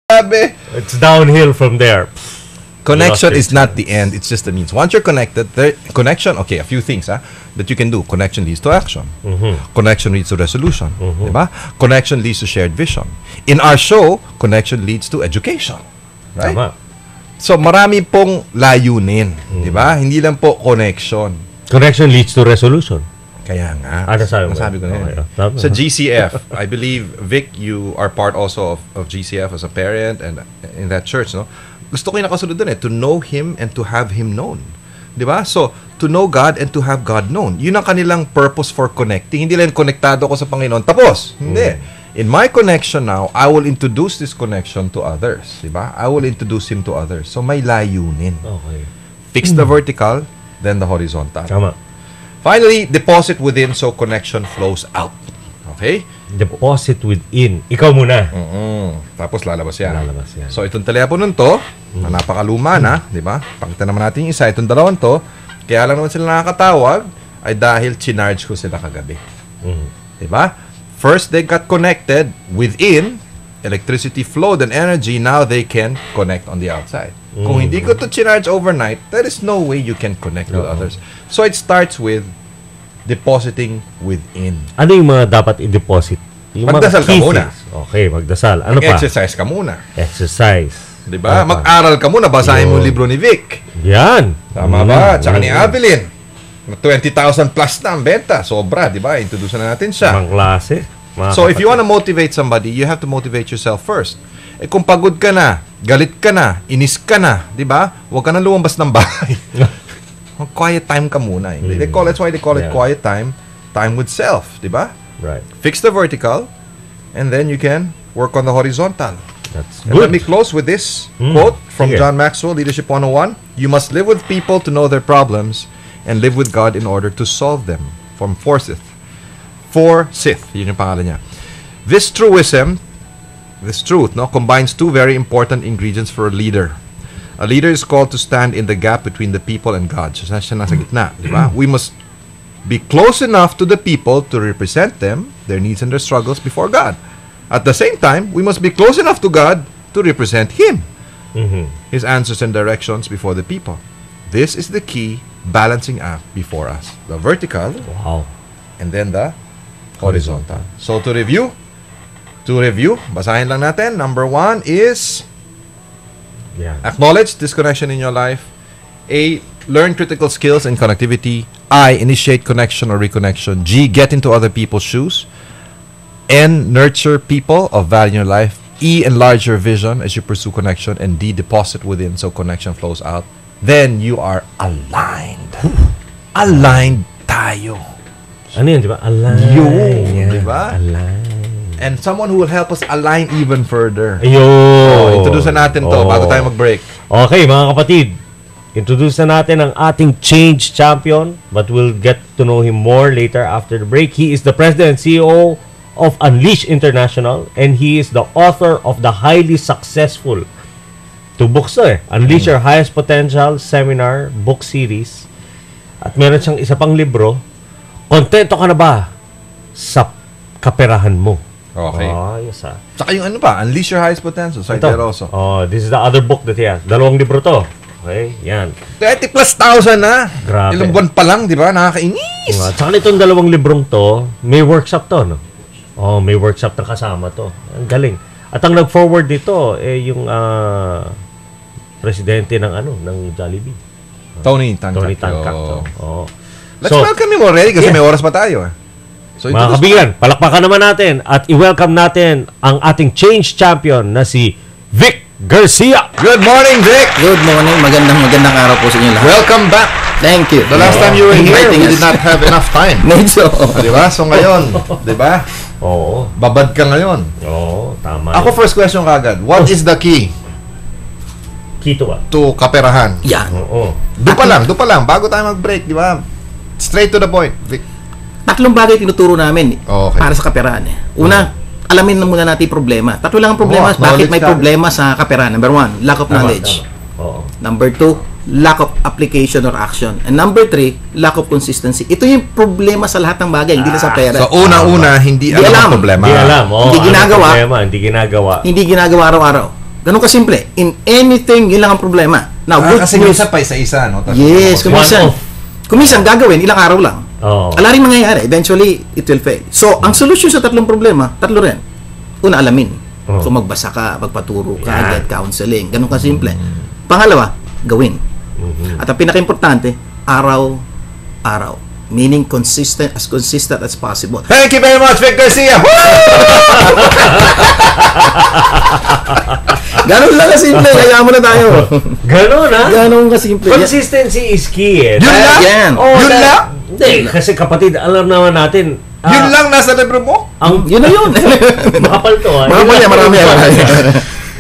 Sabi. It's downhill from there. Connection is not the end. It's just the means. Once you're connected, connection, okay, a few things that you can do. Connection leads to action. Connection leads to resolution. Diba? Connection leads to shared vision. In our show, connection leads to education. Right? Tama. So, marami pong layunin. Diba? Hindi lang po connection. Connection leads to resolution. Kaya nga. Nasabi ko na yun. Sa GCF, I believe, Vic, you are part also of GCF as a parent and in that church, no? Gusto ko yung nakasunod dun to know Him and to have Him known. Di ba? So, to know God and to have God known. Yun ang kanilang purpose for connecting. Hindi lang konektado ko sa Panginoon. Tapos. Hindi. In my connection now, I will introduce this connection to others. Di ba? I will introduce Him to others. So, may layunin. Okay. Fix the vertical, then the horizontal. Tama. Finally, deposit within so connection flows out. Okay? Deposit within. Ikaw muna. Tapos lalabas yan. Lalabas yan. So, itong telepono to, na napakaluma na, di ba? Pakita naman natin yung isa. Itong dalawang to, kaya lang naman sila nakakatawag, ay dahil chinarge ko sila kagabi. Di ba? First, they got connected within, electricity flowed and energy, now they can connect on the outside. Kung hindi ko to chinarge overnight, there is no way you can connect with others. So, it starts with depositing within. Ano yung mga dapat i-deposit? Yung Magdasal ka muna. Okay, magdasal. Ano pa? Exercise ka muna. Exercise. Diba? Mag-aral ka muna. Basahin mo yung libro ni Vic. Yan. Tama ba? Tsaka ni Abilene. 20,000 plus na ang benta. Sobra, diba? Introduce na natin siya. Mga klase. So, if you want to motivate somebody, you have to motivate yourself first. Eh, kung pagod ka na, galit ka na, inis ka na, diba? Huwag ka na lumabas ng bahay. Quiet time ka muna. That's why they call it quiet time. Time with self, diba? Right. Fix the vertical, and then you can work on the horizontal. That's And good. let me close with this quote from John Maxwell, Leadership 101. You must live with people to know their problems and live with God in order to solve them. From Forsyth. Yun yung pangalan niya. This truth, combines two very important ingredients for a leader. A leader is called to stand in the gap between the people and God. So, siya nasa gitna, di ba? We must be close enough to the people to represent them, their needs and their struggles before God. At the same time, we must be close enough to God to represent Him, His answers and directions before the people. This is the key balancing act before us. The vertical, and then the horizontal. So to review, basahin lang natin. Number 1 is acknowledge disconnection in your life. A, learn critical skills and connectivity. I, initiate connection or reconnection. G, get into other people's shoes. N, nurture people of value in your life. E, enlarge your vision as you pursue connection. And D, deposit within so connection flows out. Then you are aligned. Aligned tayo. Ano yun, di ba? Align. Yun, di ba? Align. And someone who will help us align even further. Ayun. Introduce natin to bago tayo mag-break. Okay, mga kapatid. Introduce na natin ang ating change champion, but we'll get to know him more later after the break. He is the president and CEO of Unleash International, and he is the author of the highly successful 2 books Unleash Your Highest Potential Seminar Book Series. At meron siyang isa pang libro, Kontento ka na ba sa kaperahan mo? Okay. Yes, Tsaka yung ano pa, Unleash Your Highest Potential. So there also. This is the other book that he has. 2 libro to. Okay, yan. 30 plus thousand na. Grabe. Ilang buwan pa lang, di ba? Nakakainis. Tsaka itong 2 librong to, may workshop to, no? May workshop na kasama to. Ang galing. At ang nag-forward dito, yung presidente ng Jollibee. Tony Tangkak. Let's welcome him already kasi may oras pa tayo. So, mga kabigan, palakpakan naman natin at i-welcome natin ang ating change champion na si Vic Garcia. Good morning, Vic. Good morning. Magandang araw po sa inyo lahat. Welcome back. Thank you. The last time you were here, we did not have enough time. Medyo. Diba? So ngayon, diba? Oo. Babad ka ngayon. Oo, tama. Ako first question kagad. What is the key? Key to what? To kaperahan. Yan. Oo. Doon pa lang. Bago tayo mag-break, di ba? Straight to the point. Vic. 3 bagay tinuturo namin Okay. para sa kaperahan. Una, alamin na muna natin yung problema. 3 lang ang problema. Bakit may problema sa kaperahan? Number 1, lack of knowledge. Oo. Number 2, lack of application or action. And number 3, lack of consistency. Ito yung problema sa lahat ng bagay, hindi na sa pera. So una, hindi alam ang problema. Hindi alam. Hindi ginagawa. Hindi ginagawa. Hindi ginagawa araw-araw. Ganun kasimple. In anything, yun lang ang problema. Now, good kasi news. minsan pa isa-isa, no? Yes, One-off. kung minsan gagawin, ilang araw lang. Oo. Ala rin mangyayari. Eventually, it will fail. So, ang solution sa tatlong problema, tatlo rin. Una, alamin. Oh. So, magbasa ka, magpaturo ka, Yeah. get counseling. Ganun kasimple. Pangalawa, gawin. At ang pinaka-importante, araw-araw. Meaning consistent as possible. Thank you very much, Vic Garcia! Ganun lang kasimple. Kaya mo na tayo. Ganon, ha? Ganun kasimple. Consistency is key, eh. Yun lang? Yan. Yun lang? Hindi, kasi kapatid, alam naman natin, Yun lang nasa libro mo? Yun na yun. makapal to, ha? Marami yan, marami yan.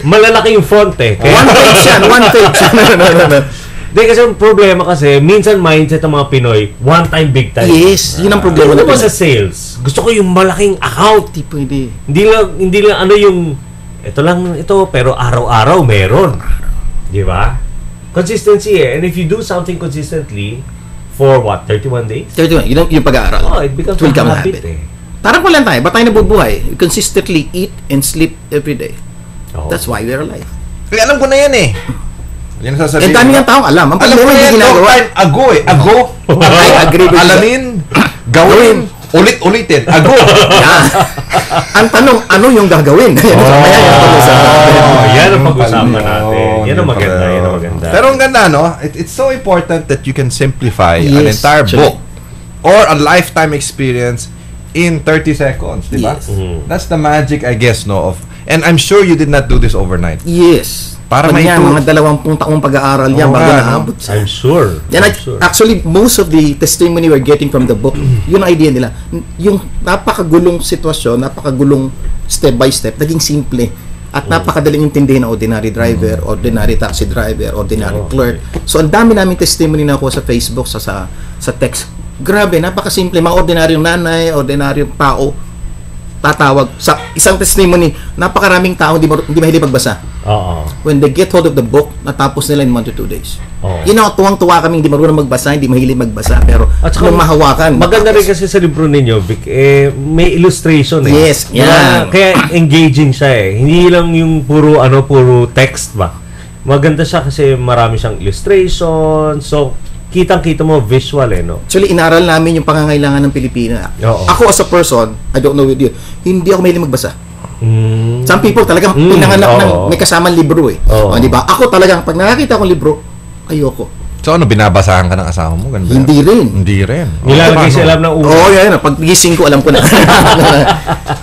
Malalaki yung font, eh. One page yan, one page. No. Hindi, kasi ang problema kasi, minsan mindset ng mga Pinoy, one time, big time. Yes, yun ang problema Ano ba natin. sa sales? Gusto ko yung malaking account. Di pwede. Hindi lang ano yung, ito, pero araw-araw meron. Di ba? Consistency, eh. And if you do something consistently, for what, 31 days? 31, yun yung pag-aaral. Oh, it becomes It will a become habit, habit. eh. Parang ko lang tayo, ba't tayo nabubuhay? We consistently eat and sleep every day. Oh. That's why we're alive. Kaya alam ko na yan eh. Yan ang sasabihin. And dami ng taong alam. Ang Alam ko problema na hindi yan long ginagawa. time ago eh. Ago. I agree with you. Alamin. Gawin. Ulit-ulitin. Ago. Yan. Ang tanong, ano yung gagawin? Yan ang mamaya yung pag-usapan. Yan ang pag-usapan natin. Yan ang maganda, pala. yan ang maganda. Pero ang ganda, no? It's so important that you can simplify an Yes, entire actually. book or a lifetime experience in 30 seconds, di ba? Yes. That's the magic, I guess, no? And I'm sure you did not do this overnight. Yes. Para Pag yan, maituro- mga 20 taong pag-aaral yan Oo bago nga, naabot sa... I'm sure. Yan, I'm sure. actually, most of the testimony we're getting from the book, yun ang idea nila. Yung napakagulong sitwasyon, napakagulong step by step, naging simple. At napakadaling intindihin ng ordinary driver, ordinary taxi driver, ordinary clerk. So, ang dami naming testimony na ako sa Facebook, sa text. Grabe, napakasimple. Mga ordinaryong nanay, ordinaryong tao, tatawag. Sa isang testimony, napakaraming tao hindi mahilig magbasa. Oo. When they get hold of the book, natapos nila in 1 to 2 days. Oo. Yun ang tuwang-tuwa kami, hindi marunong magbasa, hindi mahilig magbasa, pero At saka, nung mahawakan. maganda rin kasi sa libro ninyo, Vic, may illustration, eh. Yes, yan. Kaya engaging siya, eh. Hindi lang yung puro text ba. Maganda siya kasi marami siyang illustration. So, kitang-kita mo visual, eh, no? Actually, inaral namin yung pangangailangan ng Pilipina. Oo. Ako as a person, I don't know with you, hindi ako mahilig magbasa. Some people talagang pinanganak ng oo. may kasamang libro eh. Oo. O, di ba? Ako talagang, pag nakakita akong libro, ayoko. So ano, binabasahan ka ng asawa mo? Ganun ba yan? Hindi rin. Hindi rin. Nilalagay Paano? sa alam ng ulo. Oo, yan. Pag gising ko, alam ko na.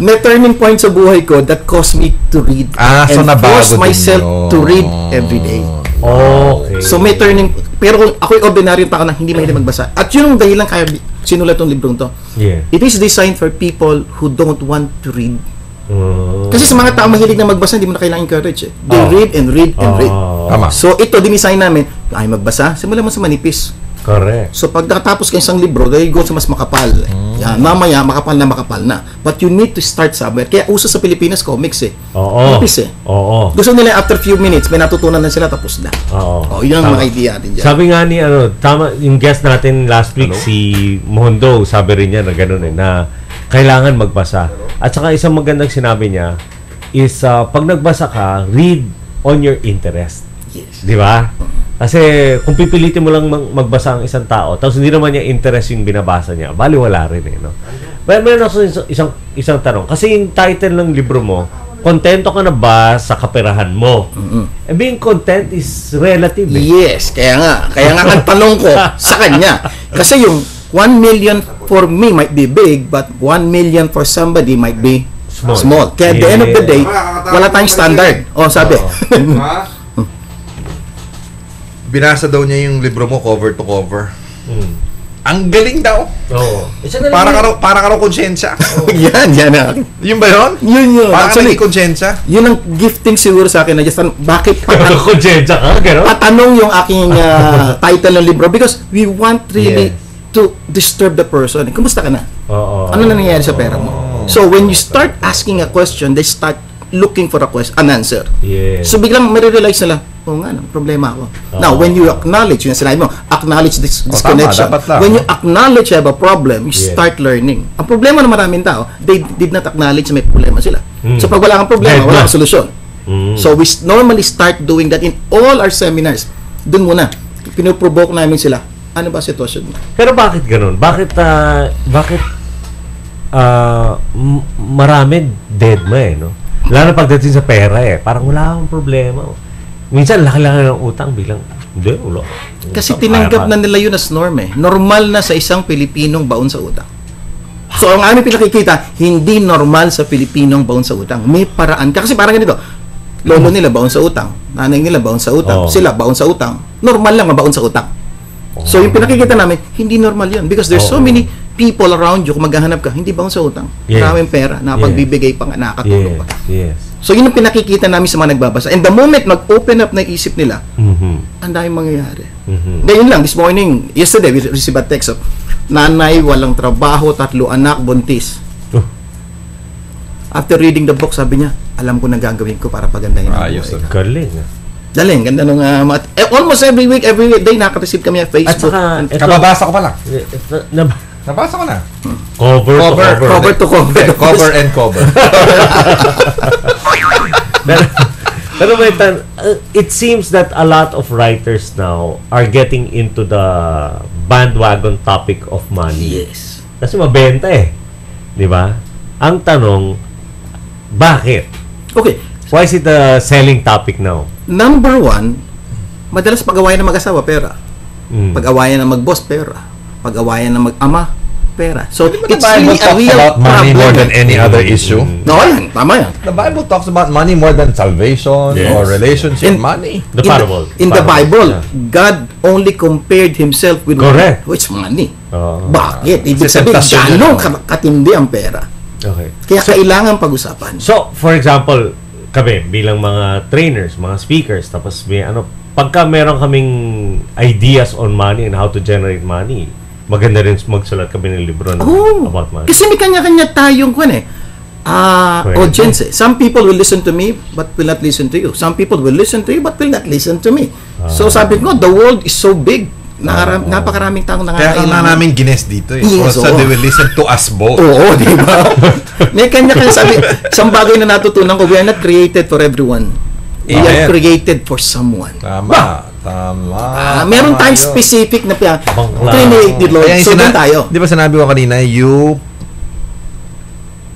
May turning point sa buhay ko that caused me to read. So and nabago force din myself yun. to read every day. Okay. So may turning, pero kung ako'y ordinaryo tao na hindi mahilig magbasa. At yun ang dahilan kaya sinulat tong librong to. Yeah. It is designed for people who don't want to read. Mm. Kasi sa mga tao mahilig na magbasa, hindi mo na kailangan encourage eh. They read and read and read. Tama. So ito, dinisign namin, ay magbasa, simulan mo sa manipis. Correct. So pag nakatapos ka isang libro, they go sa mas makapal. Yan, mamaya, makapal na. But you need to start somewhere. Kaya uso sa Pilipinas, comics eh. Oo. Manipis eh. Oo. Gusto nila after few minutes, may natutunan na sila, tapos na. Oo. Yun ang Tama. mga idea natin dyan. Sabi nga ni tama yung guest natin last week si Mohondo, sabi rin niya na gano'n eh, na kailangan magbasa. At saka isang magandang sinabi niya is pag nagbasa ka, read on your interest. Yes. Di ba? Kasi kung pipilitin mo lang magbasa ang isang tao, tapos hindi naman niya interest yung binabasa niya, baliwala rin eh, no? Pero meron ako isang tanong. Kasi yung title ng libro mo, kontento ka na ba sa kaperahan mo? Being content is relative eh. Yes, kaya nga ang tanong ko sa kanya. Kasi yung 1 million for me might be big, but 1 million for somebody might be small. Kaya at the end of the day, wala tayong standard. Sabi. Binasa daw niya yung libro mo cover to cover. Ang galing daw. Oo. Para ka raw konsensya. yan. Yun ba yun? Yun. Para ka Actually, naging konsensya? yun ang gifting siguro sa akin na just bakit Konsensya ka, gano'n? patanong yung aking title ng libro because we want really to disturb the person. Kumusta ka na? Oo. Ano na nangyayari sa pera mo? So when you start asking a question, they start looking for an answer. Yes. So biglang marirealize nila, problema ako. Now, when you acknowledge, yung sinabi mo, acknowledge this connection. dapat lang. When you acknowledge you have a problem, you start learning. Ang problema ng maraming tao, they did not acknowledge na may problema sila. So pag wala kang problema, wala kang solusyon. So we normally start doing that in all our seminars. Doon muna. Pinoprovoke namin sila. Ano ba sitwasyon mo? Pero bakit ganun? Bakit marami dead ma no? Lalo pagdating sa pera parang wala akong problema. Minsan laki-laki ng utang bilang hindi, wala. Kasi tinanggap na nila yun as norm Normal na sa isang Pilipinong baon sa utang. So, ang aming pinakikita, hindi normal sa Pilipinong baon sa utang. May paraan. Kasi parang ganito, lolo nila baon sa utang, nanay nila baon sa utang, sila baon sa utang. Normal lang mabaon sa utang. So, yung pinakikita namin, hindi normal yun. Because there's so many people around you, kung maghahanap ka, hindi baon sa utang. Maraming pera, napagbibigay pa nga, nakakatulong pa. Yes. So, yun ang pinakikita namin sa mga nagbabasa. And the moment mag-open up na isip nila, ang daming mangyayari. Ngayon lang, this morning, yesterday, we received a text of nanay, walang trabaho, 3 anak, buntis. After reading the book, sabi niya, alam ko na gagawin ko para pagandahin ang buhay. Galing. Galing, ganda nung almost every day nakaka-receive kami sa Facebook. At saka, Kababasa ko pa lang. Nabasa ko na. Cover to cover. Cover and cover. Pero it seems that a lot of writers now are getting into the bandwagon topic of money. Yes. Kasi mabenta Di ba? Ang tanong, bakit? Okay. Why is it a selling topic now? Number 1, madalas pag-awayan ng mag-asawa, pera. Pag-awayan ng mag-boss, pera. Pag-awayan ng mag-ama, pera. So, it's really a real about money problem. more than any other issue. No, yan. Tama yan. The Bible talks about money more than salvation or relationship. Money. The parable. In the Bible, God only compared Himself with Correct. Which money. Oh. Bakit? Ibig sabihin, gano'ng katindi ang pera. Okay. Kaya kailangan pag-usapan. So, for example, kami bilang mga trainers, mga speakers, tapos may pagka meron kaming ideas on money and how to generate money, maganda rin magsulat kami ng libro about money. Kasi may kanya-kanya tayong audience. Some people will listen to me but will not listen to you. Some people will listen to you but will not listen to me. So sabi ko, the world is so big. Napakaraming taong nangangailangan. Kaya namin gines dito Yes, also they will listen to us both. Oo, di ba? May kanya-kanya sabi. Isang bagay na natutunan ko, we are not created for everyone. We are created for someone. Tama. Meron tayong specific na created Lord. So, doon tayo. Di ba sinabi ko kanina, you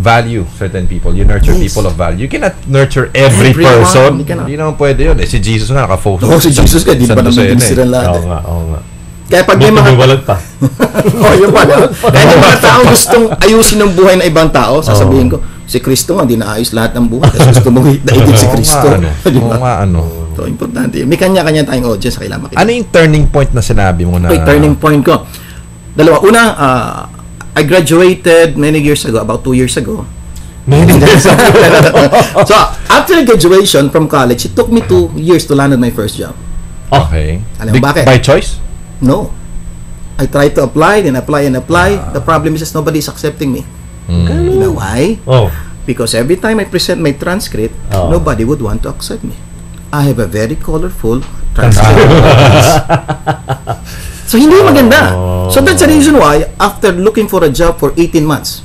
value certain people. You nurture people of value. You cannot nurture every person. Hindi naman pwede yun. Si Jesus nga naka-focus. Si Jesus ka, di ba naman sila lahat? Oo nga. Kaya pag may mga... Bumiwalag pa. Yun pala. Kaya yung mga tao gustong ayusin ng buhay ng ibang tao, sasabihin ko, si Kristo nga, hindi naayos lahat ng buhay. Kasi gusto mong daigin si Kristo. Oo nga, So, importante. May kanya-kanya tayong audience sa kailangan makita. Ano yung turning point na sinabi mo na... Okay, turning point ko. Dalawa. Una, I graduated many years ago, about 2 years ago. So, after graduation from college, it took me 2 years to land on my first job. Okay. Alam mo bakit? By choice? No. I tried to apply, then apply and apply. The problem is nobody is accepting me. You know why? Because every time I present my transcript, nobody would want to accept me. I have a very colorful transcript. So, hindi maganda. So, that's the reason why, after looking for a job for 18 months,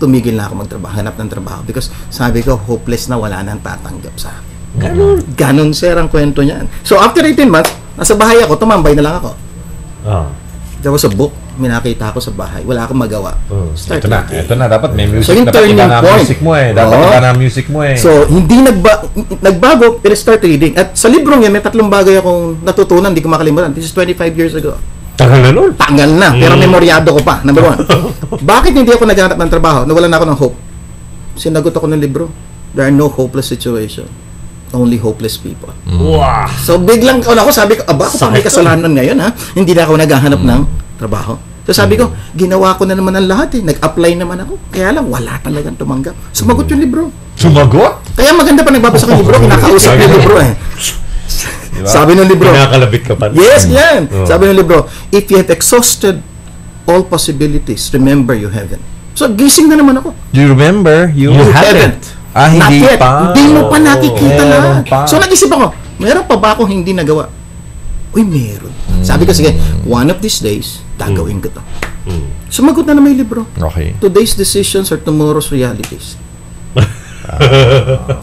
tumigil na ako magtrabaho, hanap ng trabaho. Because sabi ko, hopeless na, wala nang tatanggap sa akin. Ganon, sir, ang kwento niyan. So, after 18 months, nasa bahay ako, tumambay na lang ako. There was a book, may nakita ako sa bahay. Wala akong magawa. Ito na. Dapat may music. So, yung turning point. Dapat iba na music mo So, hindi nagbago, pero start reading. At sa librong yan, may 3 bagay akong natutunan, hindi ko makalimutan. This is 25 years ago. Tagal na nun. Tagal na, pero memoryado ko pa. Number 1. Bakit hindi ako naghanap ng trabaho? Nawalan na ako ng hope. Sinagot ako ng libro. There are no hopeless situation. Only hopeless people. Wow. So, biglang ako, sabi ko, ako pa may kasalanan ngayon, ha? Hindi na ako naghahanap ng trabaho. So, sabi ko, ginawa ko na naman ang lahat, Nag-apply naman ako. Kaya lang, wala talagang tumanggap. Sumagot yung libro. Sumagot? Kaya maganda pa nagbabasa ko yung libro, kinakausap yung libro, Diba? Sabi ng libro. Kinakalabit ka pa. Yes, yan. Sabi ng libro, if you have exhausted all possibilities, remember you haven't. So, gising na naman ako. You remember? You haven't. Hindi Not yet. pa. Hindi mo pa nakikita lahat. Pa. So, nag-isip ako, meron pa ba akong hindi nagawa? Uy, meron. Sabi ko, sige, one of these days, gagawin ko to. Sumagot na may libro. Okay. Today's decisions are tomorrow's realities.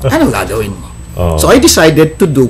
Anong gagawin mo? Oh. So I decided to do what